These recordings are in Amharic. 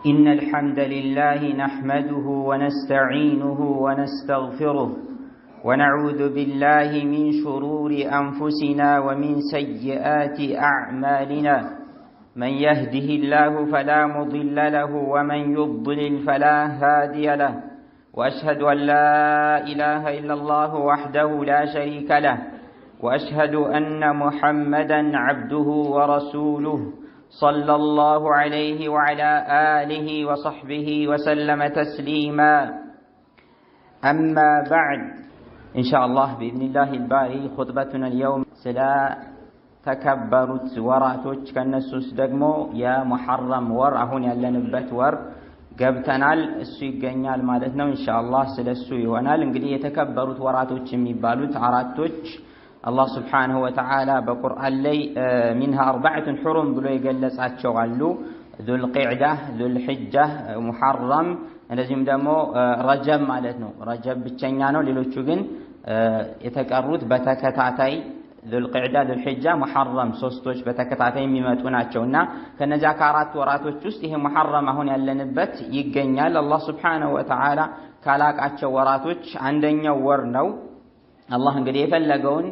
إن الحمد لله نحمده ونستعينه ونستغفره ونعوذ بالله من شرور أنفسنا ومن سيئات أعمالنا من يهده الله فلا مضل له ومن يضلل فلا هادي له وأشهد أن لا إله إلا الله وحده لا شريك له وأشهد أن محمدا عبده ورسوله صلى الله عليه وعلى آله وصحبه وسلم تسليما أما بعد إن شاء الله بإذن الله الباري خطبتنا اليوم سلا تكبرت وراتوች ከነሱስ ደግሞ የሙሐረም ወር አሁን ያለንበት ወር ገብተናል እሱ ይገኛል ማለት ነው ኢንሻአላህ ስለሱ ይሆናል እንግዲህ የተከበሩት ወራቶች የሚባሉት አራቶች አላህ Subhanahu Wa Ta'ala በቁርአን ላይ منها أربعة حرم ብሎ ይገለጻቸው አሉ ذو القعدة ذو الحجة محرم እንደዚህም ደግሞ ረጀብ ማለት ነው ረጀብ ብቸኛ ነው ሌሎቹ ግን የተቀሩት በተከታታይ ذو القعدة ذو الحجة محرم ሶስቶች በተከታታይ የሚመጡ ናቸውና ከነዚያ ከአራት ወራቶች ውስጥ ይሄ محرم አሁን ያለንበት ይገኛል አላህ Subhanahu Wa Ta'ala ካላቃቸው ወራቶች አንደኛው ወር ነው አላህ እንግዲህ የፈለገውን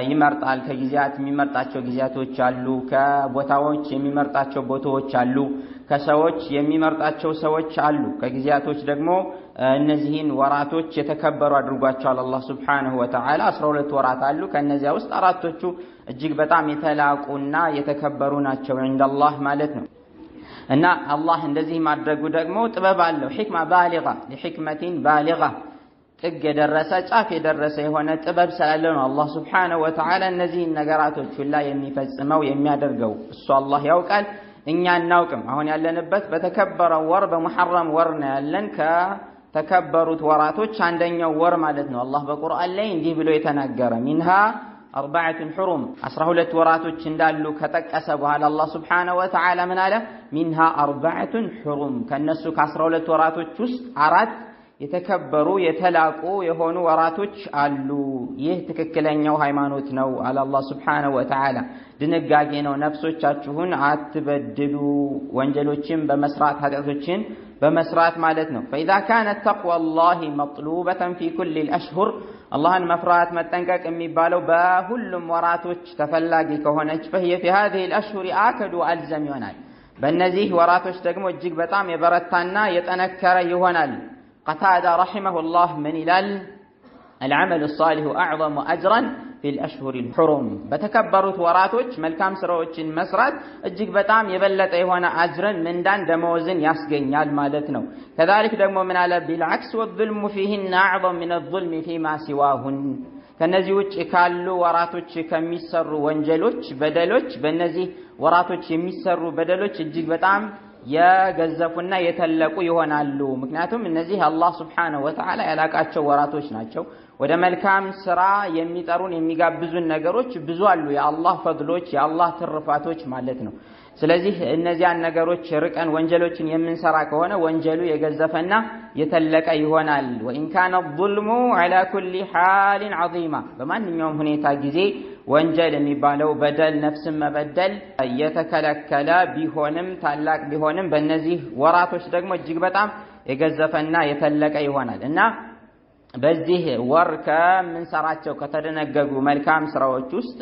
ይመርጣል ከጊዜያት የሚመርጣቸው ጊዜያቶች አሉ ከቦታዎች የሚመርጣቸው ቦታዎች አሉ ከሰዎች የሚመርጣቸው ሰዎች አሉ ከጊዜያቶች ደግሞ እነዚህን ወራቶች የተከበሩ አድርጓቸዋል አላህ Subhanahu Wa Ta'ala 12 ወራት አሉ ከነዚያ ውስጥ አራቶቹ እጅግ በጣም የተላቁና የተከበሩ ናቸው እንደአላህ ማለት ነው እና አላህ እንደዚህ ማድረጉ ደግሞ ጥበብ አለው ህክማ ባሊጋ ለህክመቲን ባሊጋ ጥግ የደረሰ ጫፍ የደረሰ የሆነ ጥበብ ስላለው ነው አላህ Subhanahu Wa Ta'ala እነዚህን ነገራቶች ሁላ የሚፈጽመው የሚያደርገው እሱ አላህ ያውቃል እኛ እናውቅም አሁን ያለንበት በተከበረው ወር በሙሐረም ወር ነው ያለን ከተከበሩት ወራቶች አንደኛው ወር ማለት ነው አላህ በቁርአን ላይ እንዲህ ብሎ የተናገረ منها أربعة حرم 12 ወራቶች እንዳሉ ከጠቀሰ በኋላ አላህ Subhanahu Wa Ta'ala ምን አለ منها أربعة حرم ከነሱ ከ12 ወራቶች ውስጥ አራት የተከበሩ የተላቁ የሆኑ ወራቶች አሉ ይህ ትክክለኛው ሃይማኖት ነው አለ አላህ Subhanahu Wa Ta'ala ድንጋጌ ነው ነፍሶቻችሁን አትበድሉ ወንጀሎችን በመስራት ኃጢአቶችን በመስራት ማለት ነው فاذا كانت تقوى الله مطلوبة في كل الاشهر አላህን መፍራት መጠንቀቅ የሚባለው በሁሉም ወራቶች ተፈላጊ ከሆነች فهي في هذه الاشهر اكد والزم ይሆናል በእነዚህ ወራቶች ደግሞ እጅግ በጣም የበረታና የጠነከረ ይሆናል قتادة رحمه الله من إلال العمل الصالح أعظم أجرا في الأشهر الحرم بتكبرت وراتوش ملكام سروش مسرات اجيك بتام يبلت ايوانا أجرا من دان دموزن يسقين يال مالتنا كذلك دمو من على بالعكس والظلم فيهن أعظم من الظلم فيما سواهن كنزيوش إكالو وراتوش كميسر وانجلوش بدلوش بنزي وراتوش يميسر بدلوش اجيك بتام የገዘፉና የተለቁ ይሆናሉ ምክንያቱም እነዚህ አላህ Subhanahu Wa Ta'ala ያላቃቸው ወራቶች ናቸው ወደ መልካም ስራ የሚጠሩን የሚጋብዙን ነገሮች ብዙ አሉ የአላህ ፈድሎች የአላህ ትርፋቶች ማለት ነው ስለዚህ እነዚያን ነገሮች ርቀን ወንጀሎችን የምንሰራ ከሆነ ወንጀሉ የገዘፈና የተለቀ ይሆናል وإن كان الظلم على كل حال عظيما በማንኛውም ሁኔታ ጊዜ ወንጀል የሚባለው በደል ነፍስን መበደል የተከለከለ ቢሆንም ታላቅ ቢሆንም በእነዚህ ወራቶች ደግሞ እጅግ በጣም የገዘፈና የተለቀ ይሆናል እና በዚህ ወር ከምንሰራቸው ከተደነገጉ መልካም ስራዎች ውስጥ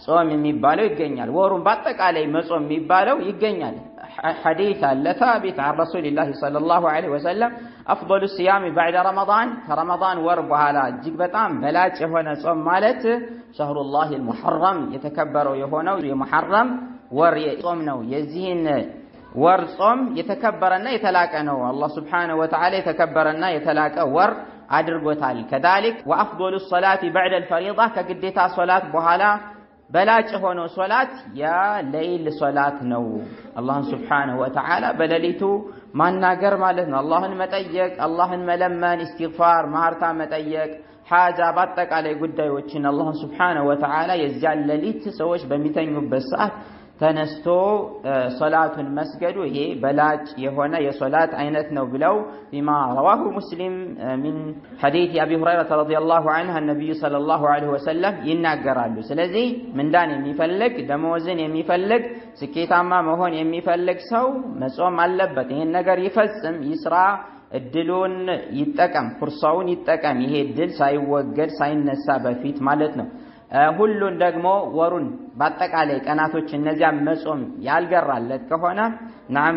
ጾም የሚባለው ይገኛል ወሩን በአጠቃላይ መጾም የሚባለው ይገኛል حديث ثابت عن رسول الله صلى الله عليه وسلم أفضل الصيام بعد رمضان كرمضان وربها እጅግ በጣም በላጭ የሆነ ጾም ማለት شهر الله المحرم የተከበረው የሆነው የሙሐረም ወር ጾም ነው የዚህን ወር ጾም የተከበረና የተላቀ ነው አላህ Subhanahu Wa Ta'ala የተከበረና የተላቀ ወር አድርጎታል كذلك وأفضل الصلاة بعد الفريضة ከግዴታ ሶላት በኋላ በላጭ ሆኖ ሶላት ያ ለይል ሶላት ነው አላህን Subhanahu Wa Ta'ala በሌሊቱ ማናገር ማለት ነው አላህን መጠየቅ አላህን መለመን ኢስቲግፋር ማርታ መጠየቅ ሐጃ በአጠቃላይ ጉዳዮችን አላህን Subhanahu Wa Ta'ala የዚያን ሌሊት ሰዎች በሚተኙበት ሰዓት ተነስቶ ሶላቱን መስገዱ ይሄ በላጭ የሆነ የሶላት አይነት ነው ብለው بما رواه مسلم من حديث ابي هريره رضي الله عنه النبي صلى الله عليه وسلم ይናገራሉ። ስለዚህ ምንዳን የሚፈልግ ደሞዝን የሚፈልግ ስኬታማ መሆን የሚፈልግ ሰው መጾም አለበት። ይሄን ነገር ይፈጽም፣ ይስራ፣ እድሉን ይጠቀም፣ ፍርሳውን ይጠቀም። ይሄ እድል ሳይወገድ ሳይነሳ በፊት ማለት ነው። ሁሉን ደግሞ ወሩን በአጠቃላይ ቀናቶች እነዚያ መጾም ያልገራለት ከሆነ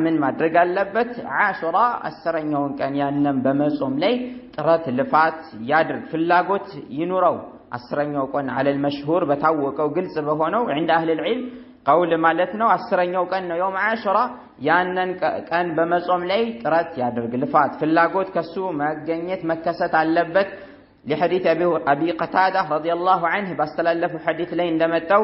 ምን ማድረግ አለበት? አሽራ 10ኛውን ቀን ያንን በመጾም ላይ ጥረት ልፋት ያድርግ፣ ፍላጎት ይኑረው። 10ኛው ቀን على المشهور በታወቀው ግልጽ በሆነው عند اهل العلم قول ማለት ነው 10ኛው ቀን ነው يوم عاشوراء። ያንን ቀን በመጾም ላይ ጥረት ያድርግ፣ ልፋት ፍላጎት ከሱ መገኘት መከሰት አለበት። لحديث أبي قتادة رضي الله عنه باستلالف حديث لين دمتو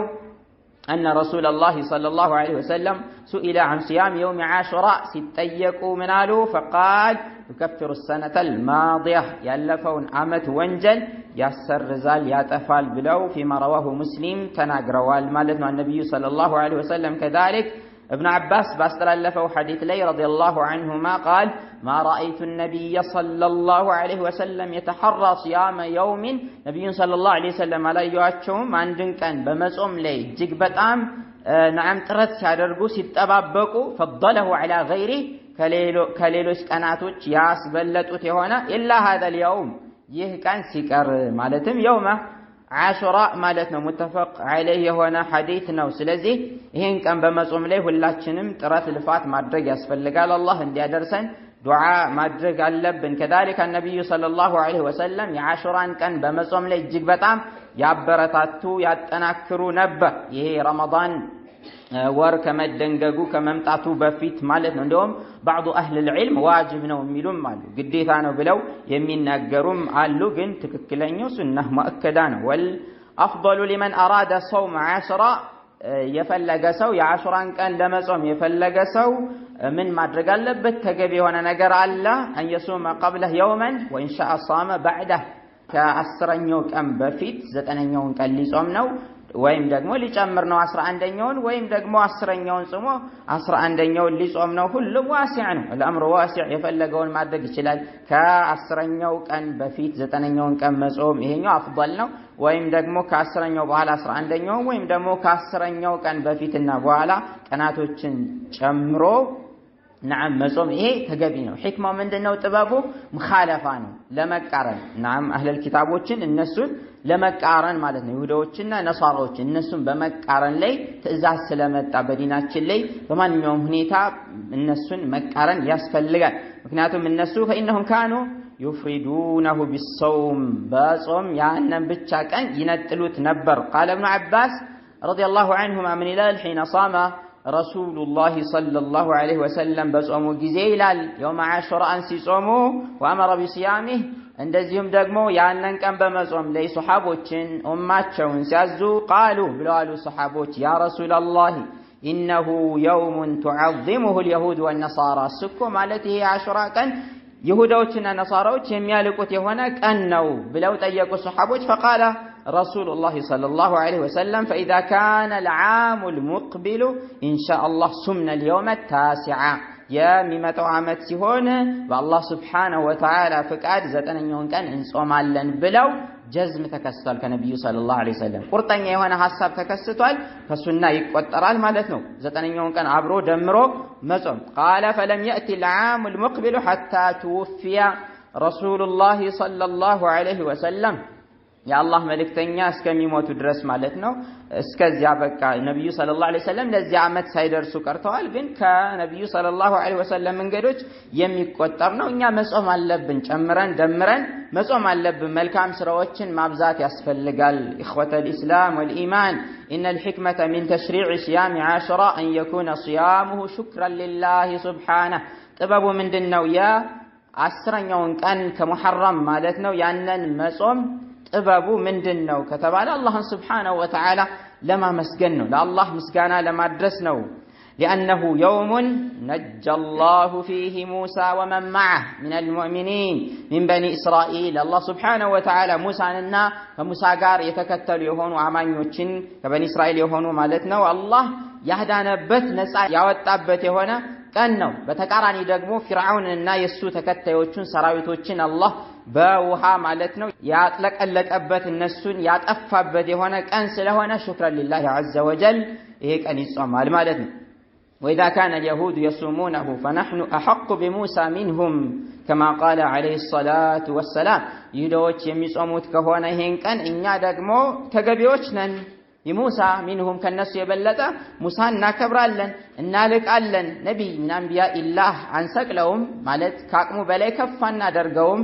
أن رسول الله صلى الله عليه وسلم سئل عن صيام يوم عاشوراء ستيقوا منالو فقال يكفر السنة الماضية يالفون عامة وانجل ياسر رزال ياتفال بلو فيما رواه مسلم تناقروال مالتنا النبي صلى الله عليه وسلم كذلك. ابن عباس باستلالفه حديث لي رضي الله عنهما قال ما رأيت النبي صلى الله عليه وسلم يتحرى صيام يوم نبي صلى الله عليه وسلم على يواتشهم عندن كان بمصوم لي جيك بتام نعم ترت سيادرقو سيتبابقو فضله على غيره كليلوش كاناتوش ياسبلتوت هنا إلا هذا اليوم يه كان سيكر مالتم يومه عاشوراء مالتنا متفق عليه هنا حديثنا وسلزي ይሄን ቀን በመጾም ላይ ሁላችንም ጥረት ልፋት ማድረግ ያስፈልጋል። አላህ እንዲያደርሰን ዱዓ ማድረግ አለብን። كذلك النبي صلى الله عليه وسلم የአሹራን ቀን በመጾም ላይ እጅግ በጣም ያበረታቱ ያጠናክሩ ነበር። ይሄ ረመዳን ወር ከመደንገጉ ከመምጣቱ በፊት ማለት ነው። እንደውም بعض اهل العلم واجب ነው የሚሉም አሉ፣ ግዴታ ነው ብለው የሚናገሩም አሉ። ግን ትክክለኛው ሱናህ ሙአከዳ ነው። والافضل لمن اراد صوم عاشوراء የፈለገ ሰው የአሹራን ቀን ለመጾም የፈለገ ሰው ምን ማድረግ አለበት? ተገቢ የሆነ ነገር አለ። ان يصوم قبله يوما وان شاء صام بعده ከ10ኛው ቀን በፊት 9ኛውን ቀን ሊጾም ነው፣ ወይም ደግሞ ሊጨምር ነው 11ኛውን፣ ወይም ደግሞ 10ኛውን ጾሞ 11ኛውን ሊጾም ነው። ሁሉም ዋሲዕ ነው። الامر واسع የፈለገውን ማድረግ ይችላል። ከ10ኛው ቀን በፊት 9ኛውን ቀን መጾም ይሄኛው አፍضل ነው። ወይም ደግሞ ከ10ኛው በኋላ 11ኛው፣ ወይም ደግሞ ከ10ኛው ቀን በፊትና በኋላ ቀናቶችን ጨምሮ نعم መጾም ይሄ ተገቢ ነው። ሕክማው ምንድነው? ጥበቡ ሙኻለፋ ነው፣ ለመቃረን نعم اهل الكتابዎችን እነሱን ለመቃረን ማለት ነው። ይሁዳዎችና ነሳራዎች እነሱን በመቃረን ላይ ትእዛዝ ስለመጣ በዲናችን ላይ በማንኛውም ሁኔታ እነሱን መቃረን ያስፈልጋል። ምክንያቱም እነሱ فإنهم كانوا يفردونه بالصوم በጾም ያንን ብቻ ቀን ይነጥሉት ነበር። قال ابن عباس رضي الله عنهما من الهلال حين صام رسول الله صلى الله عليه وسلم بصوموا ጊዜ ይላል يوم عاشوراء ሲጾሙ وامر بصيامه እንደዚሁም ደግሞ ያንን ቀን በመጾም ላይ ሱሐቦችን ኡማቸውን ሲያዙ قالوا ብለዋል ሱሐቦች يا رسول الله انه يوم تعظمه اليهود والنصارى ስኮ ማለት ይሄ አሹራ ቀን ይሁዳዎችና ነሳራዎች የሚያልቁት የሆነ ቀን ነው ብለው ጠየቁ ሱሐቦች فقال رسول الله صلى الله عليه وسلم فإذا كان العام المقبل إن شاء الله سمنا اليوم التاسع የሚመጣው ዓመት ሲሆን በአላህ Subhanahu Wa Ta'ala ፍቃድ 9ኛውን ቀን እንጾማለን ብለው ጀዝም ተከስቷል። ከነብዩ ሰለላሁ ዐለይሂ ወሰለም ቁርጠኛ የሆነ ሐሳብ ተከስቷል። ከሱና ይቆጠራል ማለት ነው 9ኛውን ቀን አብሮ ደምሮ መጾም። قال فلم يأتي العام المقبل حتى توفي رسول الله صلى الله عليه وسلم የአላህ መልእክተኛ እስከሚሞቱ ድረስ ማለት ነው። እስከዚያ በቃ ነብዩ ሰለላሁ ዐለይሂ ወሰለም ለዚህ ዓመት ሳይደርሱ ቀርተዋል። ግን ከነብዩ ሰለላሁ ዐለይሂ ወሰለም መንገዶች የሚቆጠር ነው። እኛ መጾም አለብን፣ ጨምረን ደምረን መጾም አለብን። መልካም ስራዎችን ማብዛት ያስፈልጋል። إخوة الإسلام والإيمان إن الحكمة من تشريع صيام عاشوراء أن يكون صيامه شكرا لله سبحانه ጥበቡ ምንድነው? ያ 10ኛውን ቀን ከሙሐረም ማለት ነው ያንን መጾም ጥበቡ ምንድነው ከተባለ አላህን Subhanahu Wa Ta'ala ለማመስገን ነው፣ ለአላህ ምስጋና ለማድረስ ነው። لأنه يوم نجى الله فيه موسى ومن معه من المؤمنين من بني إسرائيل الله سبحانه وتعالى موسى ከሙሳ ጋር የተከተሉ የሆኑ አማኞችን ከበኒ እስራኤል የሆኑ ማለት ነው አላህ ያዳነበት ነፃ ያወጣበት የሆነ ቀን ነው። በተቃራኒ ደግሞ ፊርዓውንና የሱ ተከታዮቹን ሰራዊቶችን አላህ በውሃ ማለት ነው ያጥለቀለቀበት እነሱን ያጠፋበት የሆነ ቀን ስለሆነ ሹክራን ሊላሂ ዐዘ ወጀል ይሄ ቀን ይጾማል ማለት ነው። وإذا كان اليهود يصومونه فنحن أحق بموسى منهم كما قال عليه الصلاة والسلام ይሁዶች የሚጾሙት ከሆነ ይሄን ቀን እኛ ደግሞ ተገቢዎች ነን የሙሳ منهم ከነሱ የበለጠ ሙሳን እናከብራለን እናልቃለን ነብይ ምን አንቢያ ኢላህ አንሰቅለውም ማለት ካቅሙ በላይ ከፍ አናደርገውም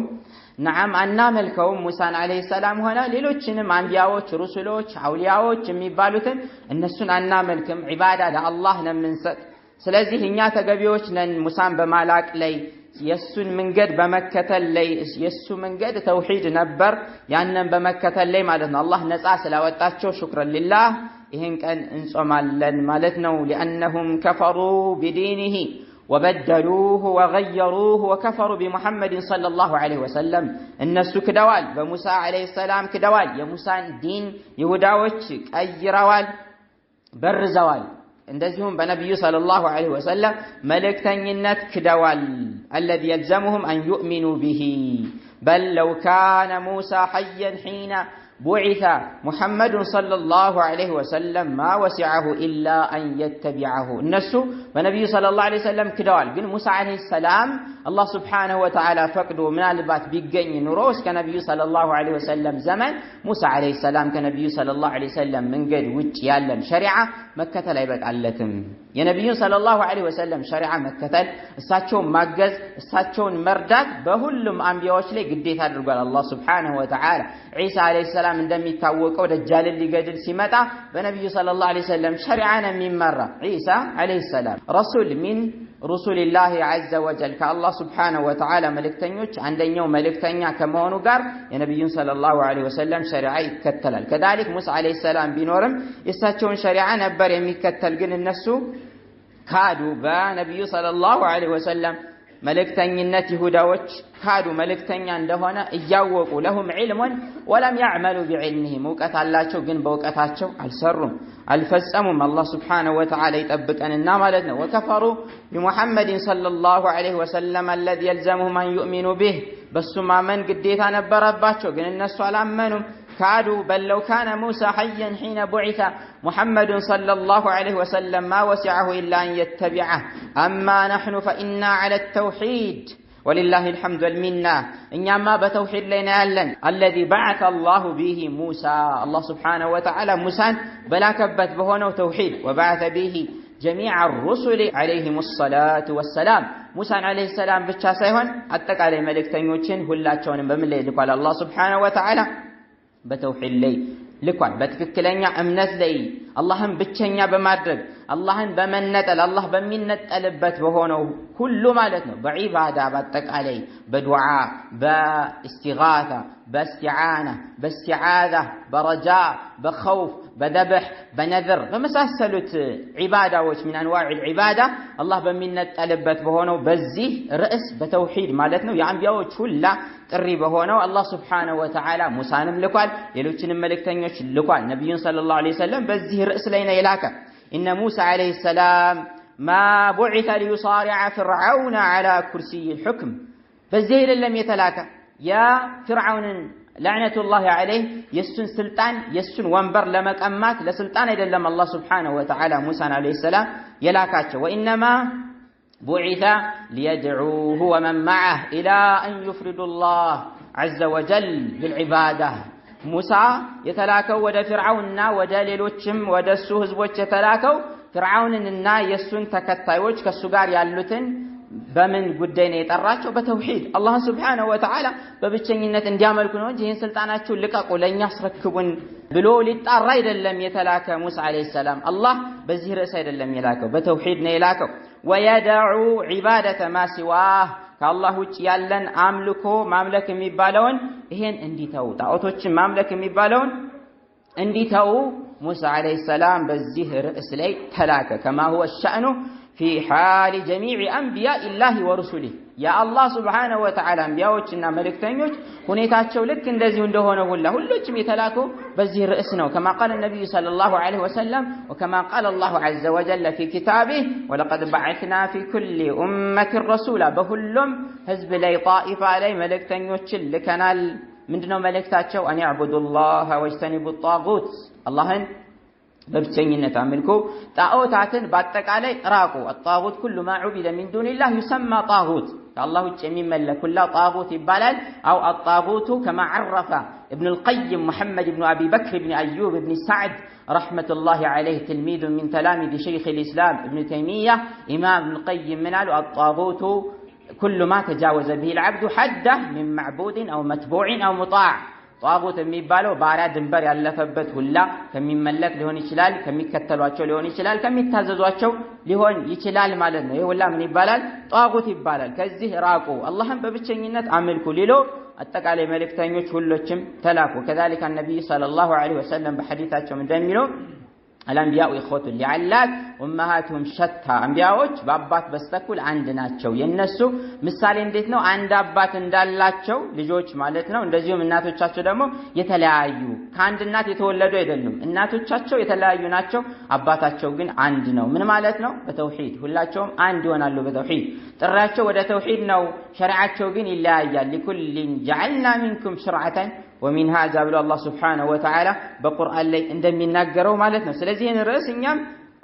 نعم አናመልከውም ሙሳን አለይሂ ሰላም ሆነ ሌሎችንም አንቢያዎች ሩሱሎች አውሊያዎች የሚባሉትን እነሱን አናመልክም ዒባዳ ለአላህ ነው የምንሰጥ ስለዚህ እኛ ተገቢዎች ነን ሙሳን በማላቅ ላይ የሱን መንገድ በመከተል ላይ የሱ መንገድ ተውሂድ ነበር ያንን በመከተል ላይ ማለት ነው አላህ ነፃ ስላወጣቸው ሹክራን ሊላህ ይሄን ቀን እንጾማለን ማለት ነው لانهم كفروا بدينه وبدلوه وغيروه وكفروا بمحمد صلى الله عليه وسلم الناس كدوال بموسى عليه السلام كدوال يا موسى دين يهوداوች ቀይረዋል በርዘዋል እንደዚሁም በነብዩ ሰለላሁ ዐለይሂ ወሰለም መልእክተኝነት ክደዋል الذي يلزمهم ان يؤمنوا به بل لو كان موسى حيا حين بعث محمد صلى الله عليه وسلم ما وسعه إلا أن يتبعه الناس والنبي صلى الله عليه وسلم كدوال قل موسى عليه السلام الله سبحانه وتعالى فقدوا من البات بيقين نروس كنبي صلى الله عليه وسلم زمن موسى عليه السلام كنبي صلى الله عليه وسلم من قد وجه يالن شريعة مكة لا يبقى علتم يا نبي صلى الله عليه وسلم شريعة مكة الساتشون مجز الساتشون مردات بهلم أنبياء لي قديت هذا الله سبحانه وتعالى عيسى عليه السلام እንደሚታወቀው ደጃል ሊገድል ሲመጣ በነብዩ ሰለላሁ ዐለይሂ ወሰለም ሸሪዓን የሚመራ ዒሳ ዐለይሂ ሰላም ረሱል ሚን ረሱልላህ ዐዘ ወጀል ከአላህ ሱብሓነሁ ወተዓላ መልእክተኞች አንደኛው መልእክተኛ ከመሆኑ ጋር የነብዩን ሰለላሁ ዐለይሂ ወሰለም ሸሪዓ ይከተላል ከذلك ሙሳ ዐለይሂ ሰላም ቢኖርም የሳቸውን ሸሪዓ ነበር የሚከተል ግን እነሱ ካዱ በነብዩ ሰለላሁ ዐለይሂ ወሰለም መልእክተኝነት ይሁዳዎች ካዱ መልእክተኛ እንደሆነ እያወቁ ለሁም ዒልሙን ወለም ያዕመሉ ቢዕልሚሂም እውቀት አላቸው ግን በእውቀታቸው አልሰሩም አልፈጸሙም አላህ ሱብሓነሁ ወተዓላ ይጠብቀንና ማለት ነው ወከፈሩ ቢሙሐመድን ሰለላሁ ዐለይሂ ወሰለም الذي يلزمهم ان يؤمنوا به በሱ ማመን ግዴታ ነበረባቸው ግን እነሱ አላመኑም كادوا بل لو كان موسى حيا حين بعث محمد صلى الله عليه وسلم ما وسعه إلا أن يتبعه أما نحن فإنا على التوحيد ولله الحمد والمنة إنما بتوحيد لنا يلن الذي بعث الله به موسى الله سبحانه وتعالى موسى بلا كبت بهونه توحيد وبعث به جميع الرسل عليهم الصلاة والسلام موسى عليه السلام بتشا سيهون أتقالي ملكتنيوچن ሁላቸውንም በምን ላይ ልኳል الله سبحانه وتعالى በተውሂድ ላይ ልኳል በትክክለኛ እምነት ላይ አላህን ብቸኛ በማድረግ አላህን በመነጠል አላህ በሚነጠልበት በሆነው ሁሉ ማለት ነው በዒባዳ በአጠቃላይ በዱዓ በእስቲጋታ በእስቲዓና በእስቲዓዛ በረጃ በኸውፍ በደብህ በነዝር በመሳሰሉት ዒባዳዎች من انواع العباده አላህ በሚነጠልበት በሆነው በዚህ ርዕስ በተውሂድ ማለት ነው የአንቢያዎች ሁላ ጥሪ በሆነው አላህ Subhanahu Wa Ta'ala ሙሳንም ልኳል ሌሎችንም መልእክተኞች ልኳል ነብዩን ሰለላሁ ዐለይሂ ወሰለም በዚህ ርዕስ ላይ ነው የላከ ان موسى عليه السلام ما بعث ليصارع فرعون على كرسي الحكم በዚህ አይደለም የተላከ ያ ፍርዓውንን لعنة الله عليه يسن سلطان يسن وانبر لما قمات لسلطان አይደለም الله سبحانه وتعالى موسى عليه السلام يلاكاቸው وانما بعث ليدعوه ومن معه الى ان يفرد الله عز وجل بالعباده موسى የተላከው ወደ ፍርዓውንና ወደ ሌሎችም ወደሱ ህዝቦች የተላከው ፍርዓውንንና የሱን ተከታዮች ከሱ ጋር ያሉትን በምን ጉዳይ ነው የጠራቸው በተውሂድ አላህ Subhanahu Wa Ta'ala በብቸኝነት እንዲያመልኩ ነው እንጂ ይሄን ስልጣናችሁን ልቀቁ ለኛ አስረክቡን ብሎ ሊጣራ አይደለም የተላከ ሙሳ አለይሂ ሰላም አላህ በዚህ ርዕስ አይደለም የላከው በተውሂድ ነው የላከው ወየደዑ ዒባደተ ማ ሲዋህ ከአላህ ውጭ ያለን አምልኮ ማምለክ የሚባለውን ይሄን እንዲተው ጣዖቶችን ማምለክ የሚባለውን እንዲተው ሙሳ አለይሂ ሰላም በዚህ ርዕስ ላይ ተላከ كما هو الشأن في حال جميع أنبياء الله ورسله يا الله سبحانه وتعالى أنبياءنا ملكتنيوች ሁኔታቸው ልክ እንደዚህ እንደሆነ ሁሉም የተላኩ በዚህ ርዕስ ነው كما قال النبي صلى الله عليه وسلم وكما قال الله عز وجل في كتابه ولقد بعثنا في كل أمة رسولا በሁሉም ህዝብ ላይ طائفة ላይ መለክተኞችን ልከናል ምንድነው መልእክታቸው أن يعبدوا الله واجتنبوا الطاغوت اللهን በብቸኝነት አምልኮ ጣዖታትን በአጠቃላይ ራቁ الطاغوت كل ما عبد من دون الله يسمى طاغوت الله ውጭ የሚመለክ ሁሉ طاغوت ይባላል أو الطاغوت كما عرف ابن القيم محمد بن أبي بكر بن أيوب بن سعد رحمة الله عليه تلميذ من تلاميذ شيخ الإسلام ابن تيمية إمام ابن القيم من قال الطاغوت كل ما تجاوز به العبد حده من معبود أو متبوع أو مطاع طاغوت የሚባለው ባሪያ ድንበር ያለፈበት ሁላ ከሚመለክ ሊሆን ይችላል ከሚከተሏቸው ሊሆን ይችላል ከሚታዘዟቸው ሊሆን ይችላል ማለት ነው ይሄ ሁላ ምን ይባላል طاغوت ይባላል ከዚህ ራቁ አላህን በብቸኝነት አምልኩ ሊሎ አጠቃላይ መልእክተኞች ሁሉም ተላኩ كذلك النبي صلى الله عليه وسلم በሐዲታቸው እንደሚለው الانبياء اخوه لعلات امهاتهم شتى አንቢያዎች በአባት በስተኩል አንድ ናቸው የነሱ ምሳሌ እንዴት ነው አንድ አባት እንዳላቸው ልጆች ማለት ነው እንደዚሁም እናቶቻቸው ደግሞ የተለያዩ ከአንድ እናት የተወለዱ አይደሉም እናቶቻቸው የተለያዩ ናቸው አባታቸው ግን አንድ ነው ምን ማለት ነው በተውሂድ ሁላቸውም አንድ ይሆናሉ በተውሂድ ጥራቸው ወደ ተውሂድ ነው ሸሪዓቸው ግን ይለያያል لكل جعلنا منكم شرعة ومن هذا بل الله سبحانه وتعالى بقرآن ላይ እንደሚናገረው ማለት ነው ስለዚህ ይሄን ርዕስ እኛም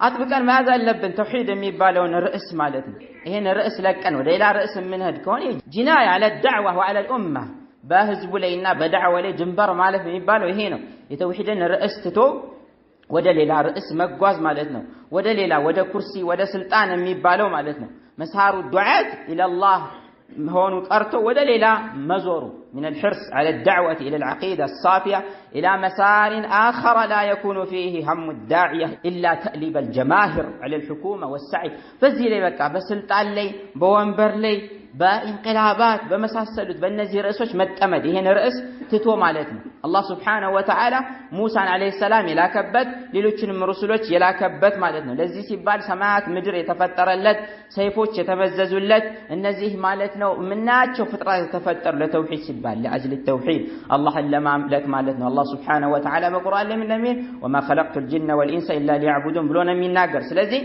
አጥብቀን መያዝ አለብን ተውሂድ የሚባለውን ርዕስ ማለት ነው ይሄን ርዕስ ለቀን ወደ ሌላ ርዕስ ምንሄድ ከሆነ ጂናያ على الدعوة وعلى الأمة በህዝቡ ላይና በዳዕዋ ላይ ድንበር ማለት የሚባለው ይሄ ነው የተውሂድን ርዕስ ትቶ ወደ ሌላ ርዕስ መጓዝ ማለት ነው ወደ ሌላ ወደ ኩርሲ ወደ ስልጣን የሚባለው ማለት ነው مسار الدعاة إلى الله هون قرته ولا ليلا مزور من الحرص على الدعوة إلى العقيدة الصافية إلى مسار آخر لا يكون فيه هم الداعية إلا تأليب الجماهير على الحكومة والسعي فزي لي بكا بسلطان لي بوانبر لي بانقلابات بمساسلت بالنزي رأسوش متأمد هنا رأس تتو مالتنا الله سبحانه وتعالى موسى عليه السلام يلا كبت ليلوچن مرسلوچ يلا كبت مالتنا لذي سيبال سماعات مدر يتفترلت سيفوچ يتمززولت النزيه مالتنا مناچو فطره يتفتر لتوحيد سيبال لاجل التوحيد الله لما لك مالتنا الله سبحانه وتعالى بقران لمن نمين وما خلقت الجن والانس الا ليعبدون بلونا من ناقر ስለዚህ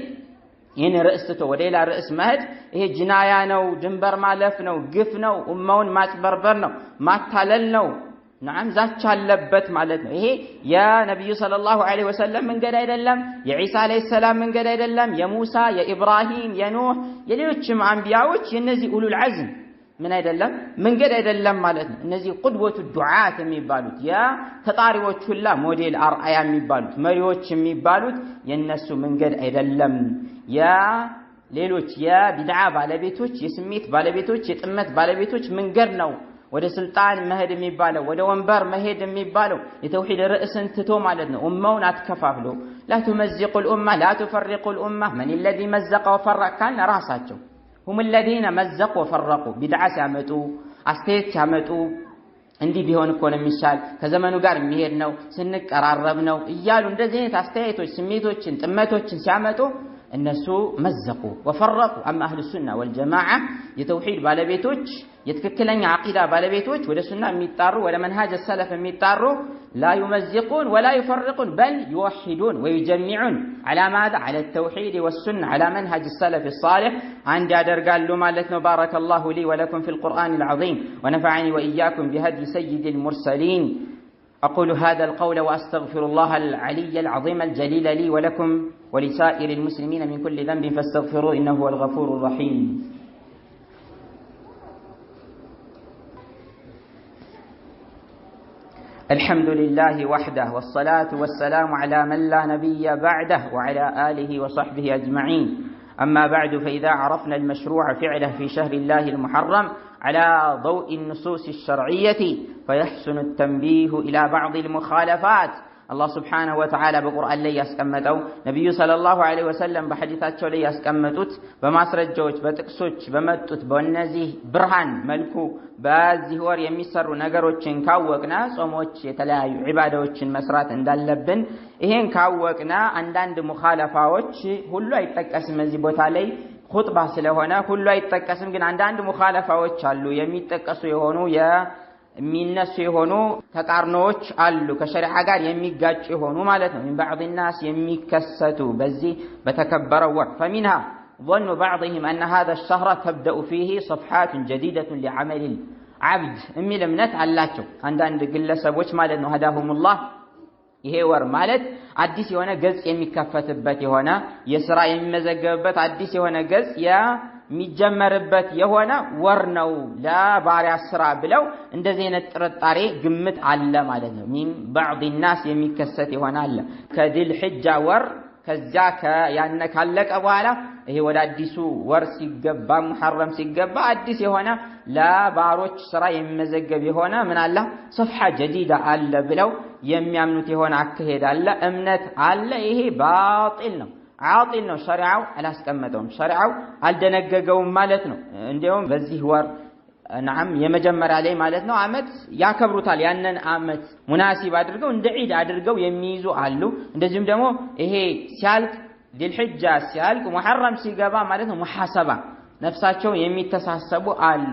ይሄን ርዕስቶ ወደ ሌላ ርዕስ መሄድ ይሄ ጅናያ ነው ድንበር ማለፍ ነው ግፍ ነው ኡማውን ማጭበርበር ነው ማታለል ነው نعم ዛቻ አለበት ማለት ነው ይሄ የነብዩ ሰለላሁ ዐለይሂ ወሰለም መንገድ አይደለም የኢሳ ዐለይሂ ሰላም መንገድ አይደለም የሙሳ የኢብራሂም የኑህ የሌሎችም አንቢያዎች የነዚህ ኡሉል ዐዝም ምን አይደለም መንገድ አይደለም ማለት ነው እነዚህ ቁድወቱ ዱዓት የሚባሉት ያ ተጣሪዎች ሁላ ሞዴል አርአያ የሚባሉት መሪዎች የሚባሉት የነሱ መንገድ አይደለም ያ ሌሎች የቢድዓ ባለቤቶች የስሜት ባለቤቶች የጥመት ባለቤቶች መንገድ ነው ወደ ስልጣን መሄድ የሚባለው ወደ ወንበር መሄድ የሚባለው የተውሂድ ርዕስን ትቶ ማለት ነው ኡማውን አትከፋፍሎ لا تمزقوا الامه لا تفرقوا الامه من الذي مزق وفرق كان ራሳቸው هم الذين مزقوا وفرقوا بدعه ሲያመጡ አስተያየት ሲያመጡ እንዲህ ቢሆን እኮ ነው የሚሻል ከዘመኑ ጋር የሚሄድ ነው ስንቀራረብ ነው እያሉ እንደዚህ አይነት አስተያየቶች ስሜቶችን ጥመቶችን ሲያመጡ እነሱ መዘቁ ወፈረቁ አማ አህሉ ሱና ወልጀማዓ የተውሂድ ባለቤቶች የትክክለኛ አቂዳ ባለቤቶች ወደ ሱና የሚጣሩ ወደ መንሃጅ ሰለፍ የሚጣሩ لا يمزقون ولا يفرقون بل يوحدون ويجمعون على ماذا على التوحيد والسنة على منهج السلف الصالح عند أدرقال مالتنا بارك الله لي ولكم في القرآن العظيم ونفعني وإياكم بهدي سيد المرسلين أقول هذا القول وأستغفر الله العلي العظيم الجليل لي ولكم ولسائر المسلمين من كل ذنب فاستغفروه إنه هو الغفور الرحيم الحمد لله وحده والصلاة والسلام على من لا نبي بعده وعلى آله وصحبه أجمعين أما بعد فإذا عرفنا المشروع فعله في شهر الله المحرم على ضوء النصوص الشرعية فيحسن التنبيه إلى بعض المخالفات አላህ Subhanahu Wa Ta'ala በቁርአን ላይ ያስቀመጠው ነብዩ ሰለላሁ ዐለይሂ ወሰለም በሐዲታቸው ላይ ያስቀመጡት በማስረጃዎች በጥቅሶች በመጡት በእነዚህ ብርሃን መልኩ በዚህ ወር የሚሰሩ ነገሮችን ካወቅና ጾሞች የተለያዩ ዒባዳዎችን መስራት እንዳለብን ይሄን ካወቅና አንዳንድ ሙኻለፋዎች ሁሉ አይጠቀስም እዚህ ቦታ ላይ ኹጥባ ስለሆነ ሁሉ አይጠቀስም ግን አንዳንድ ሙኻለፋዎች አሉ የሚጠቀሱ የሆኑ የሚነሱ የሆኑ ተቃርኖዎች አሉ ከሸሪዓ ጋር የሚጋጭ የሆኑ ማለት ነው من بعض الناس የሚከሰቱ በዚህ በተከበረው ወር فمنها ظن بعضهم أن هذا الشهر تبدأ فيه صفحات جديدة لعمل العبد የሚል እምነት አላቸው አንዳንድ ግለሰቦች ማለት ነው هداهم الله ይሄ ወር ማለት አዲስ የሆነ ገጽ የሚከፈትበት የሆነ የሥራ የሚመዘገብበት አዲስ የሆነ ገጽ የሚጀመርበት የሆነ ወር ነው ለባሪያ ስራ ብለው እንደዚህ አይነት ጥርጣሬ ግምት አለ ማለት ነው من بعض الناس የሚከሰት ይሆናል ከዲል ሒጃ ወር ከዛ ያነ ካለቀ በኋላ ይሄ ወደ አዲሱ ወር ሲገባ ሙሐረም ሲገባ አዲስ የሆነ ለባሮች ስራ የሚመዘገብ የሆነ ምን አለ صفحة جديدة አለ ብለው የሚያምኑት የሆነ አከሄድ አለ እምነት አለ ይሄ ባጢል ነው عاطل ነው ሸሪዓው አላስቀመጠውም ሸሪዓው አልደነገገውም ማለት ነው እንደውም በዚህ ወር نعم የመጀመሪያ ላይ ማለት ነው አመት ያከብሩታል ያንን አመት ሙናሲብ አድርገው እንደ ዒድ አድርገው የሚይዙ አሉ እንደዚህም ደግሞ ይሄ ሲያልቅ ዲልሂጃ ሲያልቅ ሙሐረም ሲገባ ማለት ነው ሙሐሰባ ነፍሳቸው የሚተሳሰቡ አሉ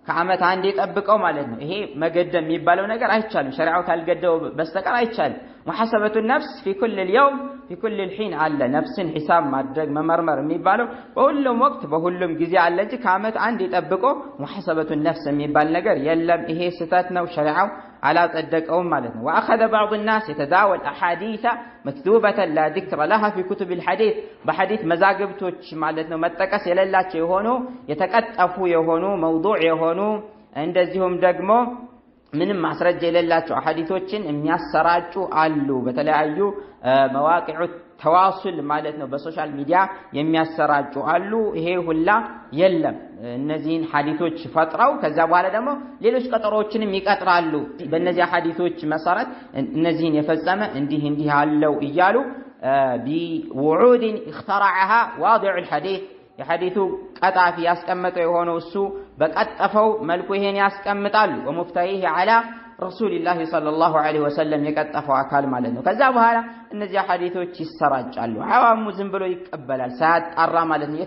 ከአመት አንዴ ጠብቀው ማለት ነው ይሄ መገደም የሚባለው ነገር አይቻልም ሸሪዓው ካልገደው በስተቀር አይቻልም محاسبة النفس في كل اليوم في كل الحين على نفس حساب ማድረግ መመርመር የሚባለው በሁሉም ወቅት በሁሉም ጊዜ አለ እንጂ ከአመት አንዴ ጠብቀው محاسبة النفس የሚባል ነገር የለም ይሄ ስህተት ነው ሸሪዓው አላጸደቀውም ማለት ነው واخذ بعض الناس يتداول احاديث مكتوبه لا ذكر لها في كتب الحديث بحديث መዛግብቶች ማለት ነው መጠቀስ የሌላቸው የሆኑ የተቀጠፉ የሆኑ موضوع የሆኑ እንደዚሁም ደግሞ ምንም ማስረጃ የሌላቸው ሐዲሶችን የሚያሰራጩ አሉ በተለያዩ መዋቂዑ ተዋሱል ማለት ነው በሶሻል ሚዲያ የሚያሰራጩ አሉ ይሄ ሁላ የለም እነዚህን ሐዲሶች ፈጥረው ከዛ በኋላ ደግሞ ሌሎች ቀጠሮዎችንም ይቀጥራሉ በእነዚህ ሐዲሶች መሰረት እነዚህን የፈጸመ እንዲህ አለው እያሉ بوعود اخترعها واضع الحديث የሐዲሱ ቀጣፊ ያስቀመጠው የሆነው እሱ በቀጠፈው መልኩ ይሄን ያስቀምጣሉ ወሙፍታይህ على رسول الله صلى الله عليه وسلم የቀጠፈው አካል ማለት ነው ከዛ በኋላ እነዚህ ሐዲሶች ይሰራጫሉ አዋሙ ዝም ብሎ ይቀበላል ሳያጣራ ማለት ነው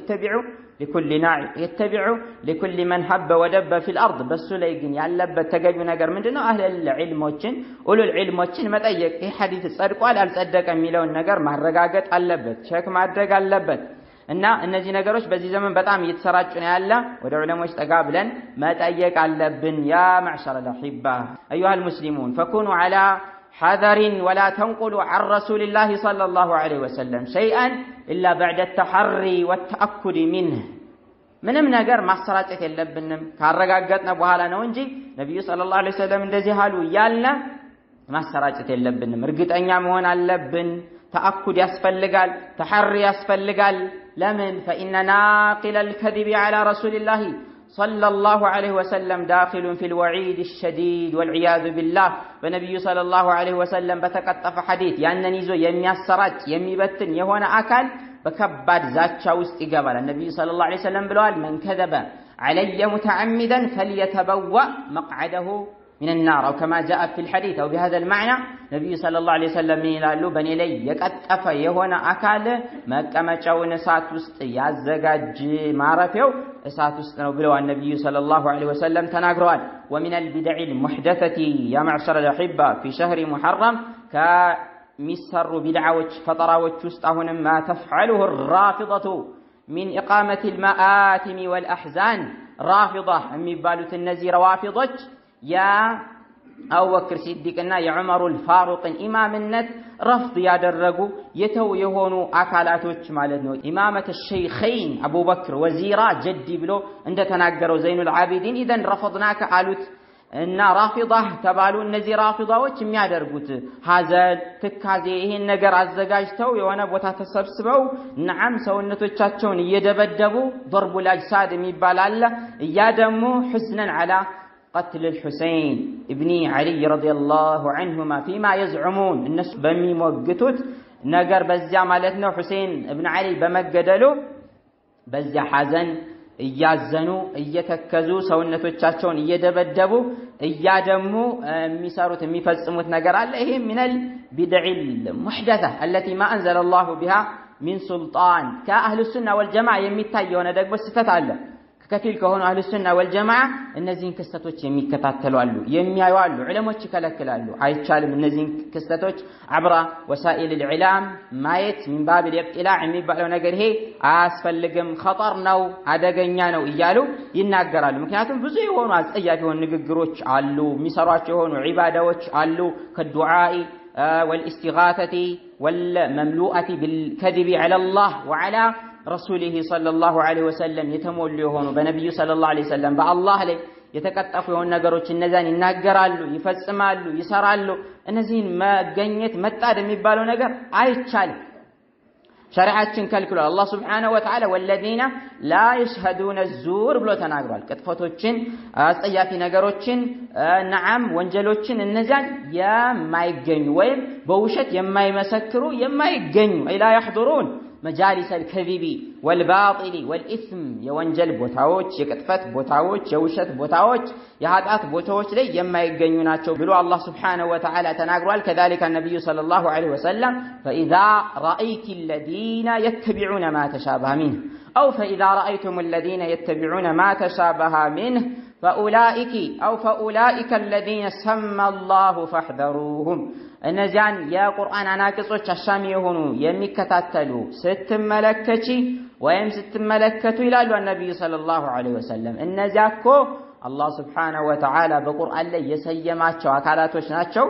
يتبع لكل من حب ودب في الارض በሱ ላይ ግን ያለበት ተገቢው ነገር ምንድነው አህለል ዒልሞችን ኡሉል ዒልሞችን መጠየቅ ይሄ ሐዲስ ጸድቋል አልጸደቀም የሚለውን ነገር ማረጋገጥ አለበት ቼክ ማድረግ አለበት እና እነዚህ ነገሮች በዚህ ዘመን በጣም እየተሰራጩ ነው ያለ ወደ ዑለሞች ጠጋ ብለን መጠየቅ አለብን ያ معشر الاحبه ايها المسلمون فكونوا على حذر ولا تنقلوا عن رسول الله صلى الله عليه وسلم شيئا الا بعد التحري والتاكد منه ምንም ነገር ማሰራጨት የለብንም ካረጋገጥነ በኋላ ነው እንጂ ነብዩ ሰለላሁ ዐለይሂ ወሰለም እንደዚህ አሉ ያልና ማሰራጨት የለብንም እርግጠኛ መሆን አለብን ተአኩድ ያስፈልጋል ተሐሪ ያስፈልጋል لمن فإن ناقل الكذب على رسول الله صلى الله عليه وسلم داخل في الوعيد الشديد والعياذ بالله بنبي صلى الله عليه وسلم بتقطف حديث يعني يزو የሚያሰራጭ የሚበትን የሆነ አካል በከባድ ዛቻ ውስጥ ይገባል النبي صلى الله عليه وسلم ብለዋል من كذب علي متعمدا فليتبوأ مقعده من النار أو كما جاء في الحديث أو بهذا المعنى النبي صلى الله عليه وسلم يقول بني لي يقطف يهونا أكل مقمጫውን እሳት ውስጥ ያዘጋጅ ማረፊያው እሳት ውስጥ ነው ብለው النبي صلى الله عليه وسلم ተናግረዋል ومن البدع المحدثة يا معشر الأحبة في شهر محرم كمسر بدعوች ፈጠራዎች ውስጥ አሁንም ما تفعله الرافضة من إقامة المآتم والأحزان رافضة የሚባሉት እነዚህ ረዋፊዶች يا أبو بكر صديقنا يا عمر الفاروق إمامነት رفض ያደረጉ የተው የሆኑ አካላቶች ማለት ነው ኢማመተ الشيخين أبو بكر وزيرا جدي ብሎ እንደተናገረው ዘይኑል ዓቢዲን إذن رفضناك አሉት እና ራፊዳ ተባሉ እነዚህ ራፊዳዎች የሚያደርጉት ሐዘን ትካዜ ይሄን ነገር አዘጋጅተው የሆነ ቦታ ተሰብስበው ነዓም ሰውነቶቻቸውን እየደበደቡ ضرب الاجساد የሚባል አለ ያ ደግሞ حزنا على قتل الحسين ابن علي رضي الله عنهما فيما يزعمون الناس بميموجتوت نجر بزع مالتنا حسين ابن علي بمجدلو بزع حزن እያዘኑ እየተከዙ ሰውነቶቻቸውን እየደበደቡ እያደሙ የሚሰሩት የሚፈጽሙት ነገር አለ ይሄ ሚነል ቢድዒል ሙህደታ التي ما انزل الله بها من سلطان كاهل السنه والجماعه የሚታየው ነው ደግሞ ስህተት አለ ከከፊል ከሆኑ አህሉ ሱና ወልጀማዓ እነዚህን ክስተቶች የሚከታተሉ አሉ የሚያዩ አሉ ዑለሞች ይከለክላሉ አይቻልም እነዚህን ክስተቶች አብራ ወሳኢል الإعلام ማየት من باب الابتلاع የሚባለው ነገር ይሄ አያስፈልግም خطر ነው አደገኛ ነው እያሉ ይናገራሉ ምክንያቱም ብዙ የሆኑ አስጠያፊ የሆኑ ንግግሮች አሉ የሚሰሯቸው የሆኑ ዒባዳዎች አሉ ከዱዓኢ والاستغاثة والمملوءة بالكذب على الله وعلى رسوله صلى الله عليه وسلم يتمولوا هون بنبي صلى الله عليه وسلم بالله عليه يتقطفوا የሆኑ ነገሮች እነዛን ይናገራሉ ይፈጽማሉ ይሰራሉ እነዚህን ማገኘት መጣድ የሚባለው ነገር አይቻልም ሸሪዓችን ከልክሏል አላህ Subhanahu Wa Ta'ala والذين لا يشهدون الزور ብሎ ተናግሯል ቅጥፈቶችን አስጠያፊ ነገሮችን ነዓም ወንጀሎችን እነዛን የማይገኙ ወይም በውሸት የማይመሰክሩ የማይገኙ لا يحضرون مجالس الكذب والباطل والإثم የወንጀል ቦታዎች የቅጥፈት ቦታዎች የውሸት ቦታዎች የኃጢአት ቦታዎች ላይ የማይገኙ ናቸው ብሎ አላህ Subhanahu Wa Ta'ala ተናግሯል كذلك النبي صلى الله عليه وسلم فإذا رأيت الذين يتبعون ما تشابه منه أو فإذا رأيتم الذين يتبعون ما تشابه منه فأولئك الذين سمى الله فاحذروهم እነዚያን የቁርአን አናቅጾች አሻሚ የሆኑ የሚከታተሉ ስትመለከቺ ወይም ስትመለከቱ ይላሉ ነብዩ ሰለላሁ ዐለይሂ ወሰለም እነዚያኮ አላህ Subhanahu Wa Ta'ala በቁርአን ላይ የሰየማቸው አካላቶች ናቸው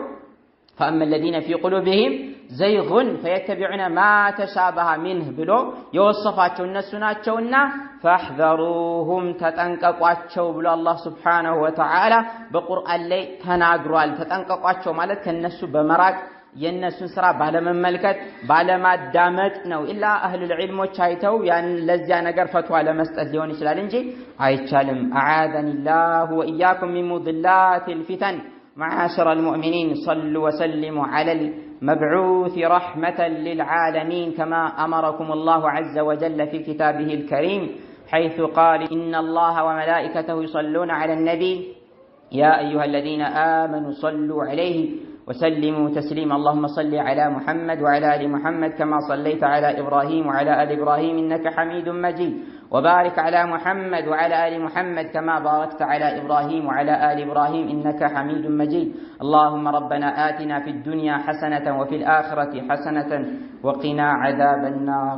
فأما الذين في قلوبهم زيغ فيتبعون ما تشابه منه ብሎ የወሰፋቸው እነሱ ናቸውና فاحذروهم ተጠንቀቋቸው ብሎ አላህ Subhanahu Wa Ta'ala በቁርአን ላይ ተናግሯል ተጠንቀቋቸው ማለት ከነሱ በመራቅ የነሱን ስራ ባለመመልከት ባለማዳመጥ ነው ኢላ አህሉል ዒልሞች አይተው ያን ለዚያ ነገር ፈትዋ ለመስጠት ሊሆን ይችላል እንጂ አይቻልም አዓዘኒላሁ ወኢያኩም ሚን ሙድላቲል ፊተን معاشر المؤمنين صلوا وسلموا على المبعوث رحمة للعالمين كما أمركم الله عز وجل في كتابه الكريم حيث قال إن الله وملائكته يصلون على النبي يا أيها الذين آمنوا صلوا عليه وسلموا تسليما اللهم صل على محمد وعلى آل محمد كما صليت على إبراهيم وعلى آل إبراهيم إنك حميد مجيد وبارك على محمد وعلى آل محمد كما باركت على إبراهيم وعلى آل إبراهيم إنك حميد مجيد اللهم ربنا آتنا في الدنيا حسنة وفي الآخرة حسنة وقنا عذاب النار